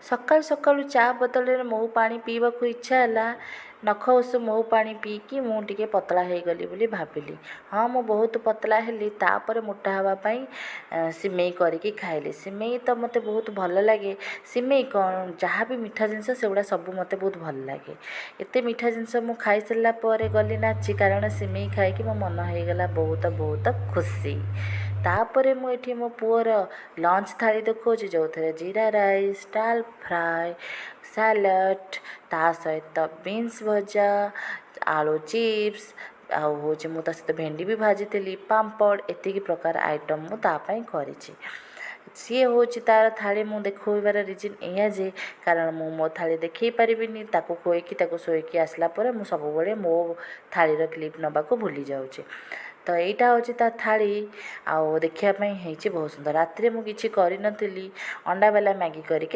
ସକାଳୁ ସକାଳୁ ଚା ବଦଳରେ ମହୁ ପାଣି ପିଇବାକୁ ଇଚ୍ଛା ହେଲା। ନଖ ଉଷୁମ ମହୁ ପାଣି ପିଇକି ମୁଁ ଟିକେ ପତଳା ହେଇଗଲି ବୋଲି ଭାବିଲି। ହଁ, ମୁଁ ବହୁତ ପତଳା ହେଲି। ତାପରେ ମୋଟା ହେବା ପାଇଁ ସିମେଇ କରିକି ଖାଇଲି। ସିମେଇ ତ ମୋତେ ବହୁତ ଭଲ ଲାଗେ। ସିମେଇ କ'ଣ, ଯାହା ବି ମିଠା ଜିନିଷ ସେଗୁଡ଼ା ସବୁ ମୋତେ ବହୁତ ଭଲ ଲାଗେ। ଏତେ ମିଠା ଜିନିଷ ମୁଁ ଖାଇସାରିଲା ପରେ ଗଲି ନାଚି, କାରଣ ସିମେଇ ଖାଇକି ମୋ ମନ ହେଇଗଲା ବହୁତ ବହୁତ ଖୁସି। ତାପରେ ମୁଁ ଏଠି ମୋ ପୁଅର ଲଞ୍ଚ ଥାଳି ଦେଖାଉଛି, ଯେଉଁଥିରେ ଜିରା ରାଇସ୍, ଡାଲ ଫ୍ରାଏ, ସାଲାଡ଼, ତା ସହିତ ବିନ୍ସ ଭଜା, ଆଳୁ ଚିପ୍ସ, ଆଉ ହେଉଛି ମୁଁ ତା ସହିତ ଭେଣ୍ଡି ବି ଭାଜିଥିଲି, ପାମ୍ପଡ଼, ଏତିକି ପ୍ରକାର ଆଇଟମ୍ ମୁଁ ତା ପାଇଁ କରିଛି। ସିଏ ହେଉଛି ତା'ର ଥାଳି ମୁଁ ଦେଖାଇବାର ରିଜନ୍ ଏଇଆ ଯେ, କାରଣ ମୁଁ ମୋ ଥାଳି ଦେଖାଇ ପାରିବିନି। ତାକୁ ଖୁଆଇକି ତାକୁ ଶୋଇକି ଆସିଲା ପରେ ମୁଁ ସବୁବେଳେ ମୋ ଥାଳିର କ୍ଲିପ୍ ନେବାକୁ ଭୁଲି ଯାଉଛି। ତ ଏଇଟା ହେଉଛି ତା ଥାଳି, ଆଉ ଦେଖିବା ପାଇଁ ହେଇଛି ବହୁତ ସୁନ୍ଦର। ରାତିରେ ମୁଁ କିଛି କରିନଥିଲି, ଅଣ୍ଡା ବାଲା ମ୍ୟାଗି କରିକି